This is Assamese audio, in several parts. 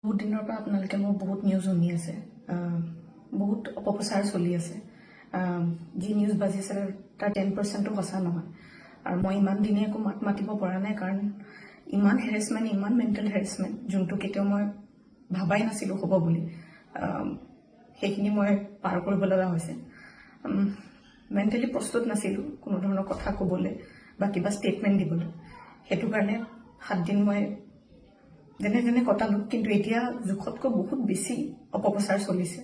বহুত দিনৰ পৰা আপোনালোকে মোৰ বহুত নিউজ শুনি আছে, বহুত অপপ্ৰচাৰ চলি আছে। যি নিউজ বাজি আছে তাৰ 10%ও সঁচা নহয়। আৰু মই ইমান দিনে একো মাত মাতিব পৰা নাই, কাৰণ ইমান হেৰেছমেণ্ট, ইমান মেণ্টেল হেৰেছমেণ্ট, যোনটো কেতিয়াও মই ভাবাই নাছিলোঁ হ'ব বুলি, সেইখিনি মই পাৰ কৰিব লগা হৈছে। মেণ্টেলি প্ৰস্তুত নাছিলোঁ কোনো ধৰণৰ কথা ক'বলৈ বা কিবা ষ্টেটমেণ্ট দিবলৈ। সেইটো কাৰণে 7 দিন মই যেনে যেনে কটালোঁ, কিন্তু এতিয়া জোখতকৈ বহুত বেছি অপপ্ৰচাৰ চলিছে।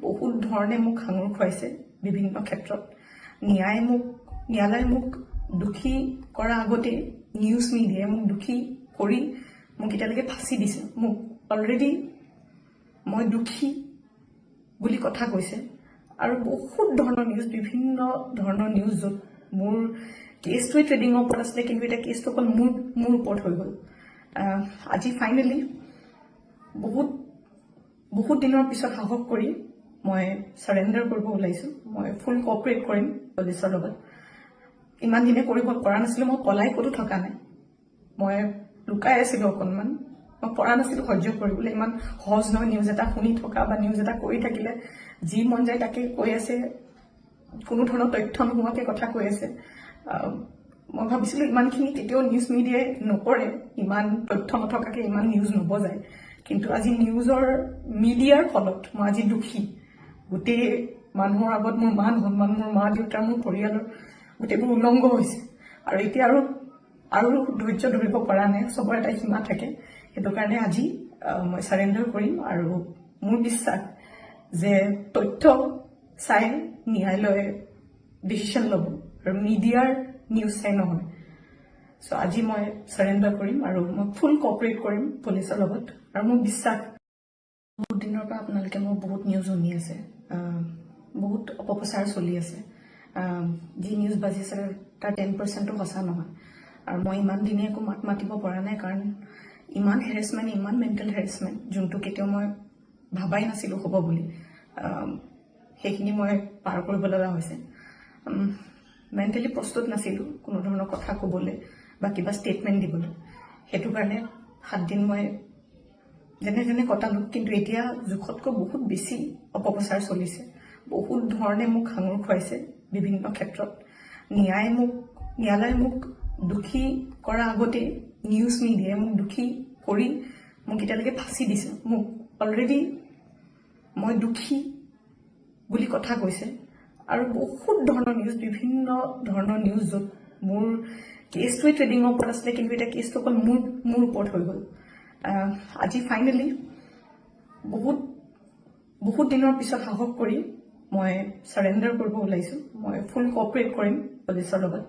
বহুত ধৰণে মোক সাঙুৰ খুৱাইছে বিভিন্ন ক্ষেত্ৰত। ন্যায়ালয়ে মোক দোষী কৰাৰ আগতে নিউজ মিডিয়াই মোক দোষী কৰি মোক এতিয়ালৈকে ফাঁচি দিছে। মোক অলৰেডি মই দোষী বুলি কথা কৈছে, আৰু বহুত ধৰণৰ নিউজ, বিভিন্ন ধৰণৰ নিউজ, য'ত মোৰ কেছটোৱে ট্ৰেডিঙৰ ওপৰত আছিলে, কিন্তু এতিয়া কেছটো অকল মোৰ ওপৰত হৈ গ'ল। আজি ফাইনেলি বহুত দিনৰ পিছত সাহস কৰি মই চাৰেণ্ডাৰ কৰিব ওলাইছোঁ। মই ফুল কোঅপাৰেট কৰিম পুলিচৰ লগত। ইমান দিনে কৰিব পৰা নাছিলোঁ, মই পলাই ক'তো থকা নাই, মই লুকাই আছিলোঁ অকণমান, মই পৰা নাছিলোঁ সহ্য কৰিবলৈ। ইমান সহজ নহয় নিউজ এটা শুনি থকা বা নিউজ এটা কৰি থাকিলে, যি মন যায় তাকে কৈ আছে, কোনো ধৰণৰ তথ্য নোহোৱাকৈ কথা কৈ আছে। মই ভাবিছিলোঁ ইমানখিনি কেতিয়াও নিউজ মিডিয়াই নকৰে, ইমান তথ্য নথকাকৈ ইমান নিউজ নবজায়। কিন্তু আজি মিডিয়াৰ ফলত মই আজি দোষী। গোটেই মানুহৰ আগত মোৰ মান সন্মান, মোৰ মা দেউতাৰ, মোৰ পৰিয়ালৰ গোটেইবোৰ উলংঘ হৈছে। আৰু এতিয়া আৰু ধৈৰ্য ধৰিব পৰা নাই, চবৰে এটা সীমা থাকে। সেইটো কাৰণে আজি মই চাৰেণ্ডাৰ কৰিম। আৰু মোৰ বিশ্বাস যে তথ্য চাই ন্যায়ালয়ে ডিচিশ্যন ল'ব, আৰু মিডিয়াৰ নিউজ চাই নহয়। চ' আজি মই চাৰেণ্ডাৰ কৰিম, আৰু মই ফুল কোঅপাৰেট কৰিম পুলিচৰ লগত। আৰু মোৰ বিশ্বাস, বহুত দিনৰ পৰা আপোনালোকে মোৰ বহুত নিউজ শুনি আছে, বহুত অপপ্ৰচাৰ চলি আছে। যি নিউজ বাজি আছে তাৰ 10%ও সঁচা নহয়। আৰু মই ইমান দিনে একো মাত মাতিব পৰা নাই, কাৰণ ইমান হেৰেছমেণ্ট, ইমান মেণ্টেল হেৰেছমেণ্ট, যোনটো কেতিয়াও মই ভাবাই নাছিলোঁ হ'ব বুলি, সেইখিনি মই পাৰ কৰিব লগা হৈছে। মেণ্টেলি প্ৰস্তুত নাছিলোঁ কোনো ধৰণৰ কথা ক'বলৈ বা কিবা ষ্টেটমেণ্ট দিবলৈ। সেইটো কাৰণে 7 দিন মই যেনে যেনে কটালোঁ, কিন্তু এতিয়া জোখতকৈ বহুত বেছি অপপ্ৰচাৰ চলিছে। বহুত ধৰণে মোক সাঙুৰ খুৱাইছে বিভিন্ন ক্ষেত্ৰত। ন্যায়ালয়ে মোক দোষী কৰাৰ আগতে নিউজ মিডিয়াই মোক দোষী কৰি মোক এতিয়ালৈকে ফাঁচি দিছে। মোক অলৰেডি মই দোষী বুলি কথা কৈছে। আৰু বহুত ধৰণৰ নিউজ, বিভিন্ন ধৰণৰ নিউজ, য'ত মোৰ কেছটোৱে ট্ৰেডিঙৰ ওপৰত আছিলে, কিন্তু এতিয়া কেছটো অকল মোৰ ওপৰত হৈ গ'ল। আজি ফাইনেলি বহুত দিনৰ পিছত সাহস কৰি মই চাৰেণ্ডাৰ কৰিব ওলাইছোঁ। মই ফুল কোঅপাৰেট কৰিম পুলিচৰ লগত।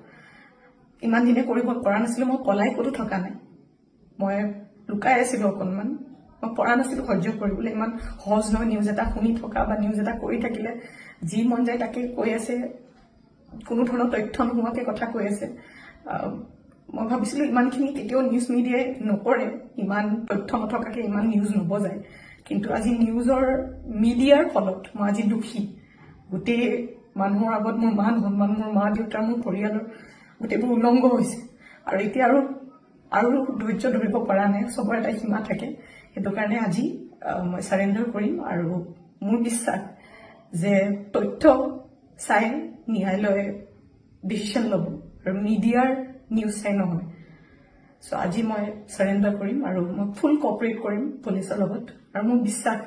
ইমান দিনে কৰিব পৰা নাছিলোঁ, মই পলাই ক'তো থকা নাই, মই লুকাই আছিলোঁ অকণমান, মই পৰা নাছিলোঁ সহ্য কৰিবলৈ। ইমান সহজ নহয় নিউজ এটা শুনি থকা বা নিউজ এটা কৰি থাকিলে, যি মন যায় তাকে কৈ আছে, কোনো ধৰণৰ তথ্য নোহোৱাকৈ কথা কৈ আছে। মই ভাবিছিলোঁ ইমানখিনি কেতিয়াও নিউজ মিডিয়াই নকৰে, ইমান তথ্য নথকাকৈ ইমান নিউজ নবজায়। কিন্তু আজি মিডিয়াৰ ফলত মই আজি দোষী। গোটেই মানুহৰ আগত মোৰ মান সন্মান, মোৰ মা দেউতাৰ, মোৰ পৰিয়ালৰ গোটেইবোৰ উলংঘ হৈছে। আৰু এতিয়া আৰু ধৈৰ্য ধৰিব পৰা নাই, চবৰে এটা সীমা থাকে। সেইটো কাৰণে আজি মই চাৰেণ্ডাৰ কৰিম। আৰু মোৰ বিশ্বাস যে তথ্য চাই ন্যায়ালয়ে ডিচিশ্যন ল'ব, আৰু মিডিয়াৰ নিউজ চাই নহয়। চ' আজি মই চাৰেণ্ডাৰ কৰিম, আৰু মই ফুল কোঅপাৰেট কৰিম পুলিচৰ লগত। আৰু মোৰ বিশ্বাস